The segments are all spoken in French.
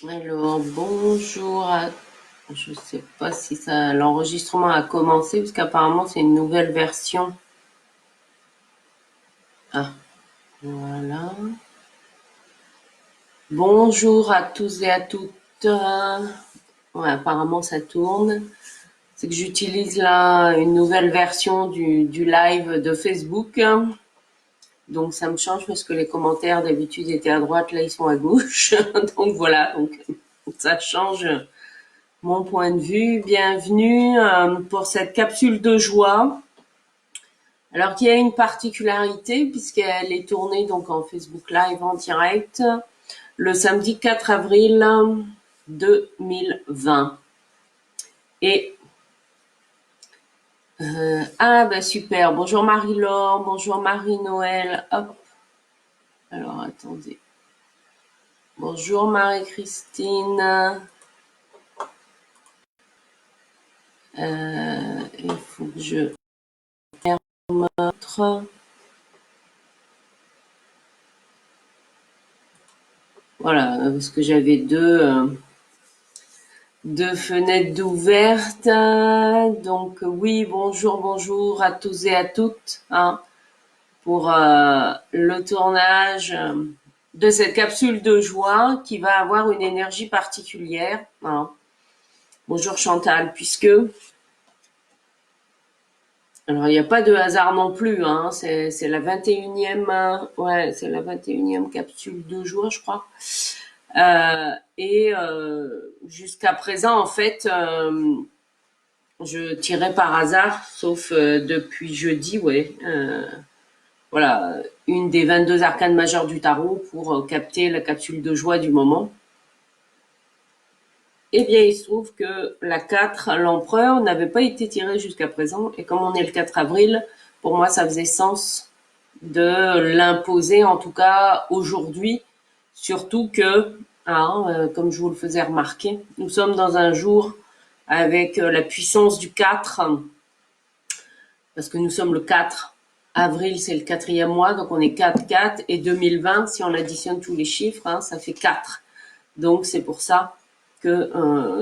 Alors, bonjour à... Je sais pas si l'enregistrement a commencé, parce qu'apparemment c'est une nouvelle version. Ah, voilà. Bonjour à tous et à toutes. Ouais, apparemment ça tourne. C'est que j'utilise là une nouvelle version du live de Facebook. Donc ça me change parce que les commentaires d'habitude étaient à droite, là ils sont à gauche. Donc voilà, donc ça change mon point de vue. Bienvenue pour cette capsule de joie. Alors qu'il y a une particularité puisqu'elle est tournée donc en Facebook Live en direct le samedi 4 avril 2020. Et ah bah super. Bonjour Marie-Laure, bonjour Marie-Noël. Hop. Alors attendez. Bonjour Marie-Christine. Il faut que je montre. Voilà, parce que j'avais deux fenêtres ouvertes. Donc oui, bonjour à tous et à toutes hein, pour le tournage de cette capsule de joie qui va avoir une énergie particulière. Hein. Bonjour Chantal, puisque alors il n'y a pas de hasard non plus. Hein, c'est la 21e, ouais, c'est la 21e capsule de joie, je crois. Jusqu'à présent, en fait, je tirais par hasard, sauf depuis jeudi, ouais. Voilà, une des 22 arcanes majeures du tarot pour capter la capsule de joie du moment. Eh bien, il se trouve que la 4, l'empereur, n'avait pas été tirée jusqu'à présent. Et comme on est le 4 avril, pour moi, ça faisait sens de l'imposer, en tout cas aujourd'hui. Surtout que, comme je vous le faisais remarquer, nous sommes dans un jour avec la puissance du 4, parce que nous sommes le 4 avril, c'est le 4e mois, donc on est 4-4, et 2020, si on additionne tous les chiffres, hein, ça fait 4. Donc c'est pour ça que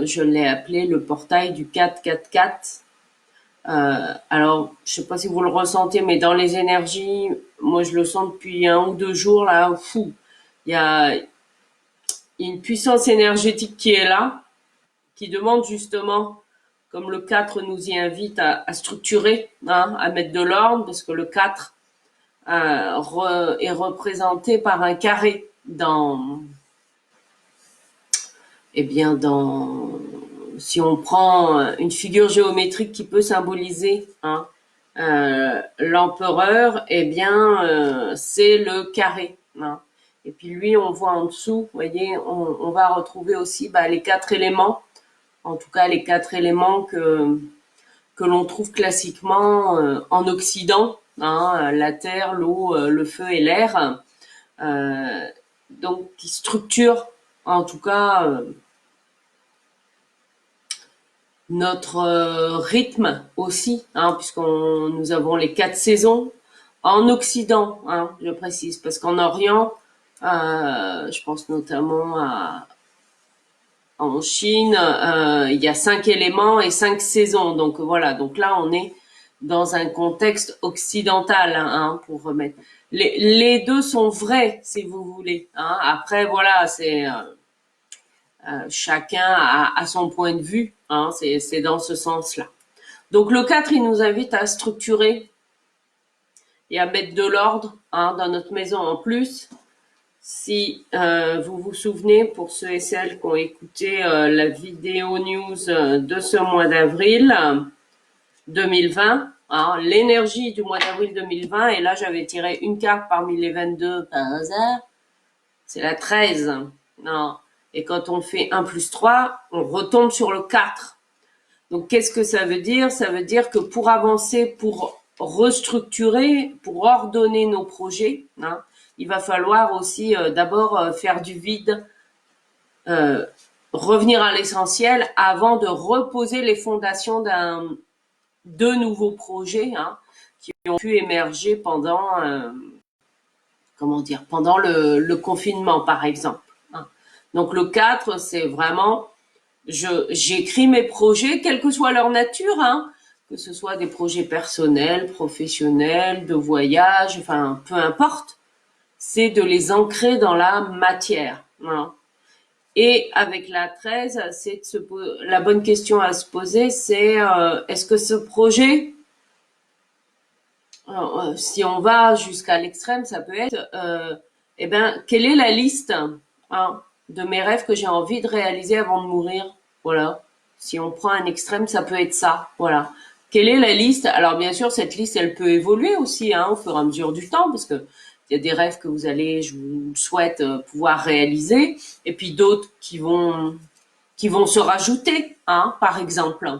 je l'ai appelé le portail du 4-4-4. Alors, je sais pas si vous le ressentez, mais dans les énergies, moi je le sens depuis 1 ou 2 jours, là, fou. Il y a une puissance énergétique qui est là, qui demande justement, comme le 4 nous y invite à structurer, hein, à mettre de l'ordre, parce que le 4 est représenté par un carré si on prend une figure géométrique qui peut symboliser l'empereur, eh bien c'est le carré. Hein. Et puis lui, on voit en dessous, vous voyez, on va retrouver aussi les 4 éléments, en tout cas les 4 éléments que l'on trouve classiquement en Occident, hein, la terre, l'eau, le feu et l'air, donc qui structurent en tout cas notre rythme aussi, hein, puisqu'on nous avons les 4 saisons en Occident, hein, je précise, parce qu'en Orient, je pense notamment en Chine, il y a 5 éléments et 5 saisons. Donc voilà, donc là on est dans un contexte occidental, hein, pour remettre. Les deux sont vrais, si vous voulez. Hein. Après voilà, c'est chacun a son point de vue. Hein, c'est dans ce sens-là. Donc le 4, il nous invite à structurer et à mettre de l'ordre dans notre maison. En plus, si vous vous souvenez, pour ceux et celles qui ont écouté la vidéo news de ce mois d'avril 2020, l'énergie du mois d'avril 2020, et là j'avais tiré une carte parmi les 22 par hasard, c'est la 13. Non. Et quand on fait 1 plus 3, on retombe sur le 4. Donc qu'est-ce que ça veut dire? Ça veut dire que pour avancer, pour restructurer, pour ordonner nos projets, il va falloir aussi d'abord faire du vide, revenir à l'essentiel avant de reposer les fondations de nouveaux projets qui ont pu émerger pendant, pendant le confinement par exemple. Donc le 4, c'est vraiment, j'écris mes projets, quelle que soit leur nature, hein, que ce soit des projets personnels, professionnels, de voyage, enfin, peu importe, c'est de les ancrer dans la matière, hein. Et avec la 13, c'est la bonne question à se poser, c'est est-ce que ce projet, si on va jusqu'à l'extrême, ça peut être, eh ben, quelle est la liste, hein, de mes rêves que j'ai envie de réaliser avant de mourir? Voilà. Si on prend un extrême, ça peut être ça. Voilà. Quelle est la liste? Alors bien sûr, cette liste, elle peut évoluer aussi, hein, au fur et à mesure du temps, parce que il y a des rêves que je vous souhaite pouvoir réaliser, et puis d'autres qui vont se rajouter, hein, par exemple.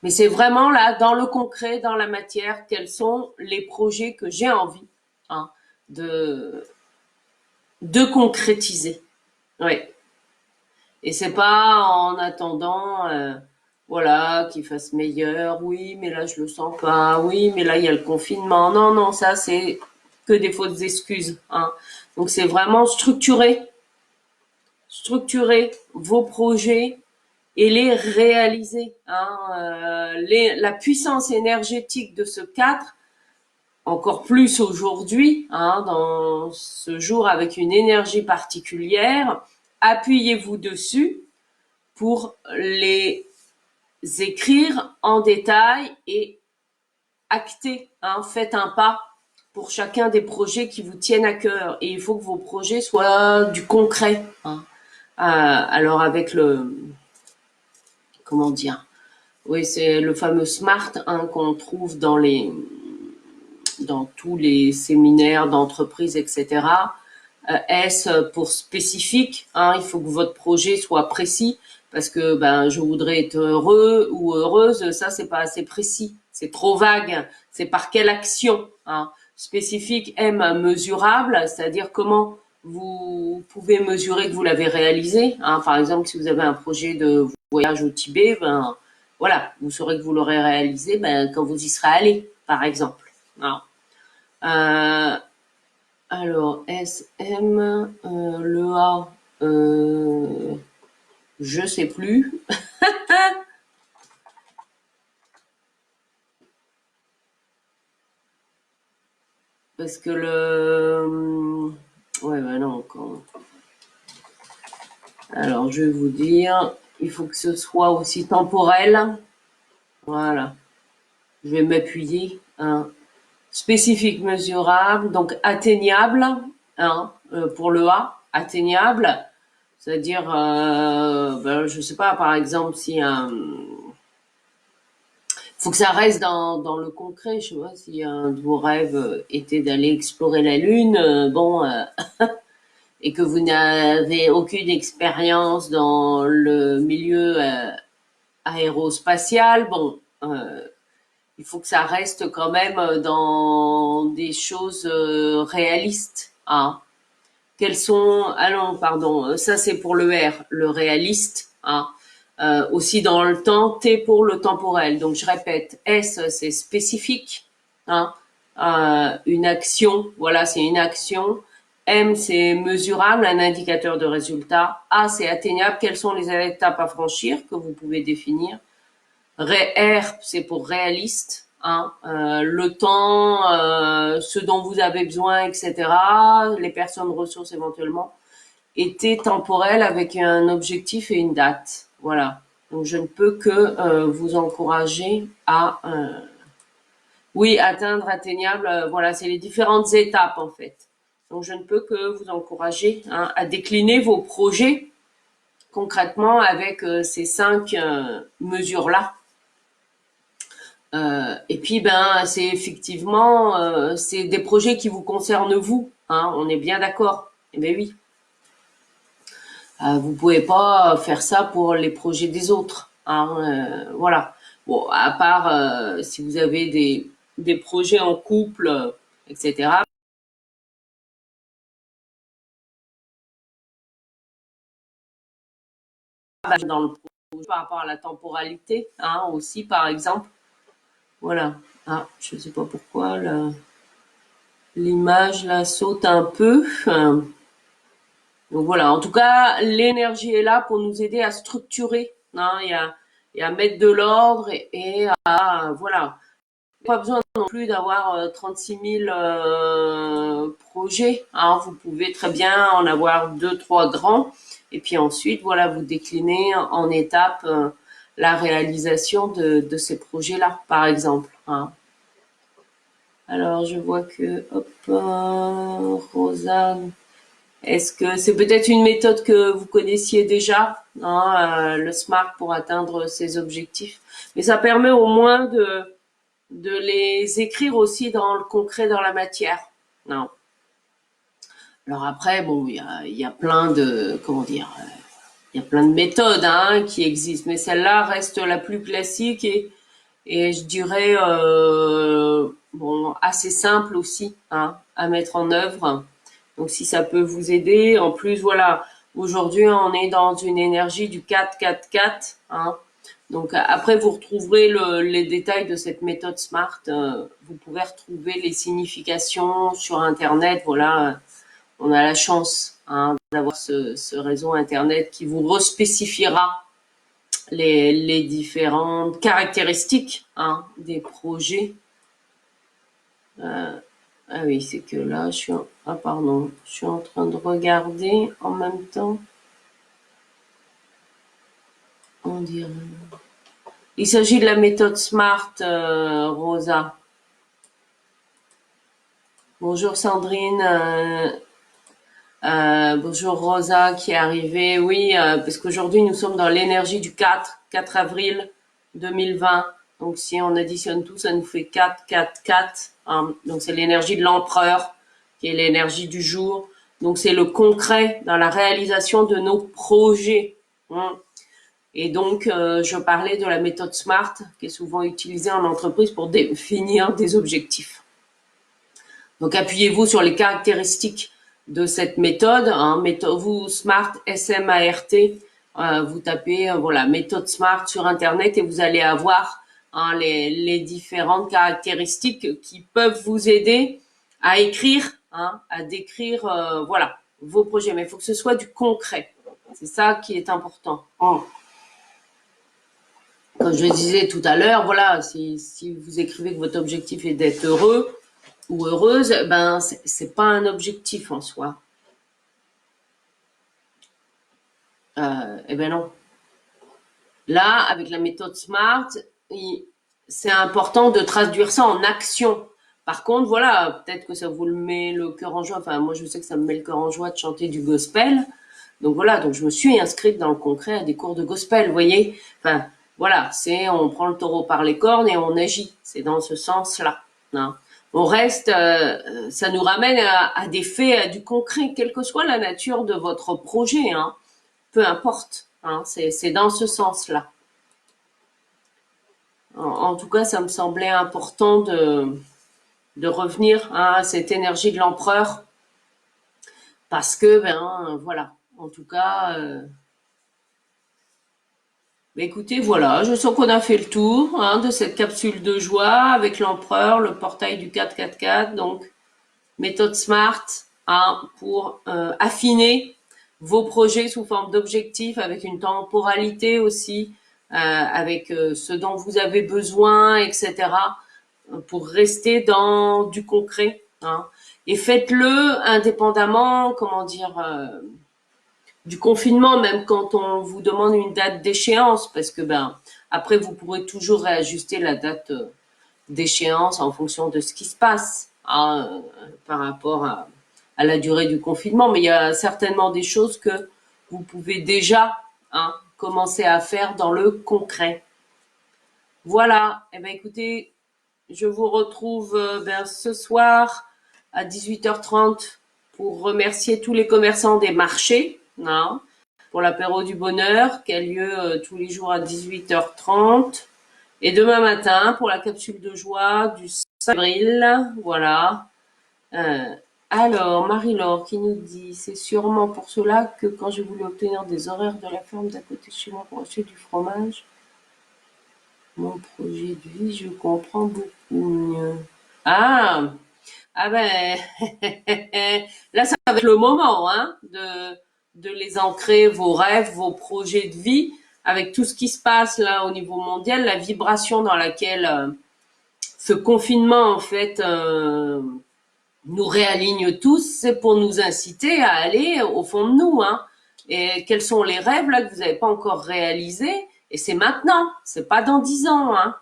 Mais c'est vraiment là, dans le concret, dans la matière, quels sont les projets que j'ai envie, hein, de, de concrétiser. Oui. Et c'est pas en attendant, voilà, qu'il fasse meilleur. Oui, mais là je le sens pas. Oui, mais là il y a le confinement. Non, non, ça c'est que des fausses excuses, hein. Donc c'est vraiment structurer vos projets et les réaliser, hein. La puissance énergétique de ce 4, encore plus aujourd'hui, hein, dans ce jour avec une énergie particulière, appuyez-vous dessus pour les écrire en détail et acter, hein, faites un pas pour chacun des projets qui vous tiennent à cœur. Et il faut que vos projets soient du concret, hein. Alors avec comment dire, oui, c'est le fameux SMART, hein, qu'on trouve dans tous les séminaires d'entreprise, etc. S pour spécifique, hein, il faut que votre projet soit précis, parce que ben je voudrais être heureux ou heureuse, ça c'est pas assez précis, c'est trop vague. C'est par quelle action, hein. Spécifique, M, mesurable, c'est-à-dire comment vous pouvez mesurer que vous l'avez réalisé, hein. Par exemple, si vous avez un projet de voyage au Tibet, ben voilà, vous saurez que vous l'aurez réalisé ben, quand vous y serez allé, par exemple, hein. Euh, alors, SM, le A, je sais plus, parce que ouais, bah non, alors je vais vous dire, il faut que ce soit aussi temporel, voilà, je vais m'appuyer, hein. Spécifique, mesurable, donc atteignable, hein, pour le A, atteignable, c'est-à-dire, ben, je sais pas, par exemple, si un faut que ça reste dans le concret. Je sais pas si un de vos rêves était d'aller explorer la Lune, bon, et que vous n'avez aucune expérience dans le milieu aérospatial, bon, il faut que ça reste quand même dans des choses réalistes, hein. Quels sont, allons, pardon, ça c'est pour le R, le réaliste, hein. Aussi dans le temps, T pour le temporel. Donc je répète, S c'est spécifique, hein. Une action, voilà, c'est une action. M c'est mesurable, un indicateur de résultat. A c'est atteignable, quelles sont les étapes à franchir que vous pouvez définir. R c'est pour réaliste, hein, le temps, ce dont vous avez besoin, etc. Les personnes ressources éventuellement. Été temporel avec un objectif et une date. Voilà. Donc je ne peux que vous encourager à, oui, atteindre, atteignable. Voilà, c'est les différentes étapes en fait. Donc je ne peux que vous encourager, hein, à décliner vos projets concrètement avec ces 5 mesures-là. Et puis ben c'est effectivement c'est des projets qui vous concernent vous, hein, on est bien d'accord. Eh ben oui. Vous pouvez pas faire ça pour les projets des autres, hein, voilà. Bon, à part si vous avez des projets en couple, etc. Dans le projet par rapport à la temporalité, hein, aussi par exemple. Voilà. Ah, je sais pas pourquoi l'image là saute un peu. Donc voilà, en tout cas, l'énergie est là pour nous aider à structurer, hein, et à mettre de l'ordre et à, voilà. Pas besoin non plus d'avoir 36 000 projets, hein. Vous pouvez très bien en avoir deux, trois grands. Et puis ensuite, voilà, vous déclinez en étapes la réalisation de ces projets-là, par exemple, hein. Alors, je vois que, hop, Rosa, est-ce que c'est peut-être une méthode que vous connaissiez déjà, hein, le SMART pour atteindre ses objectifs? Mais ça permet au moins de les écrire aussi dans le concret, dans la matière. Non. Alors après, bon, il y a plein de, comment dire, il y a plein de méthodes, hein, qui existent, mais celle-là reste la plus classique et je dirais, bon, assez simple aussi, hein, à mettre en œuvre. Donc si ça peut vous aider, en plus, voilà, aujourd'hui on est dans une énergie du 4-4-4, hein. Donc après, vous retrouverez les détails de cette méthode SMART. Vous pouvez retrouver les significations sur Internet. Voilà, on a la chance, hein, d'avoir ce réseau Internet qui vous respécifiera les différentes caractéristiques, hein, des projets. Ah oui, c'est que là, ah pardon, je suis en train de regarder en même temps. On dirait. Il s'agit de la méthode SMART, Rosa. Bonjour Sandrine, bonjour Rosa qui est arrivée. Oui, parce qu'aujourd'hui nous sommes dans l'énergie du 4 avril 2020. Donc si on additionne tout, ça nous fait 4. Hein. Donc c'est l'énergie de l'empereur qui est l'énergie du jour. Donc c'est le concret dans la réalisation de nos projets. Hein. Et donc je parlais de la méthode SMART qui est souvent utilisée en entreprise pour définir des objectifs. Donc appuyez-vous sur les caractéristiques de cette méthode, hein, méthode vous SMART, S-M-A-R-T, vous tapez voilà méthode SMART sur internet et vous allez avoir, hein, les différentes caractéristiques qui peuvent vous aider à écrire, hein, à décrire, voilà, vos projets. Mais il faut que ce soit du concret. C'est ça qui est important. Comme je disais tout à l'heure, voilà, si vous écrivez que votre objectif est d'être heureux ou heureuse, ben c'est pas un objectif en soi. Eh ben non. Là, avec la méthode SMART, c'est important de traduire ça en action. Par contre, voilà, peut-être que ça vous le met le cœur en joie. Enfin, moi, je sais que ça me met le cœur en joie de chanter du gospel. Donc voilà, donc je me suis inscrite dans le concret à des cours de gospel, vous voyez. Enfin, voilà, c'est on prend le taureau par les cornes et on agit. C'est dans ce sens-là. Hein. On reste, ça nous ramène à des faits, à du concret, quelle que soit la nature de votre projet, hein. Peu importe, hein, c'est dans ce sens-là. En tout cas, ça me semblait important de revenir, hein, à cette énergie de l'empereur parce que, ben voilà, en tout cas, écoutez, voilà, je sens qu'on a fait le tour, hein, de cette capsule de joie avec l'empereur, le portail du 444, donc méthode SMART, hein, pour affiner vos projets sous forme d'objectifs avec une temporalité aussi, avec ce dont vous avez besoin, etc., pour rester dans du concret. Hein. Et faites-le indépendamment, comment dire, du confinement, même quand on vous demande une date d'échéance, parce que ben après vous pourrez toujours réajuster la date d'échéance en fonction de ce qui se passe, hein, par rapport à la durée du confinement. Mais il y a certainement des choses que vous pouvez déjà, hein, commencer à faire dans le concret. Voilà. Eh ben écoutez, je vous retrouve ben, ce soir à 18h30 pour remercier tous les commerçants des marchés, hein, pour l'apéro du bonheur qui a lieu tous les jours à 18h30. Et demain matin pour la capsule de joie du 5 avril. Voilà. Euh, alors, Marie-Laure qui nous dit, c'est sûrement pour cela que quand j'ai voulu obtenir des horaires de la ferme d'à côté de chez moi pour acheter du fromage, mon projet de vie, je comprends beaucoup mieux. Ah ben, là ça va être le moment, hein, de les ancrer, vos rêves, vos projets de vie, avec tout ce qui se passe là au niveau mondial, la vibration dans laquelle ce confinement en fait nous réaligne tous, c'est pour nous inciter à aller au fond de nous, hein. Et quels sont les rêves là que vous n'avez pas encore réalisés? Et c'est maintenant, c'est pas dans 10 ans, hein.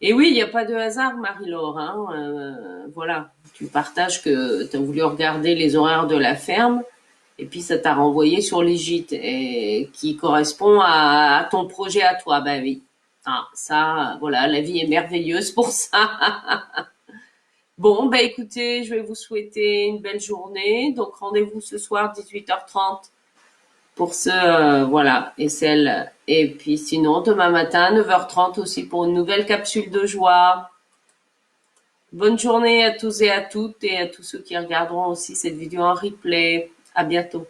Et oui, il n'y a pas de hasard, Marie-Laure, hein. Voilà, tu partages que tu as voulu regarder les horaires de la ferme et puis ça t'a renvoyé sur les gîtes et qui correspond à ton projet à toi. Ben oui. Ah, ça, voilà, la vie est merveilleuse pour ça. Bon, ben écoutez, je vais vous souhaiter une belle journée. Donc rendez-vous ce soir 18h30 pour ce voilà et celle et puis sinon demain matin 9h30 aussi pour une nouvelle capsule de joie. Bonne journée à tous et à toutes et à tous ceux qui regarderont aussi cette vidéo en replay. À bientôt.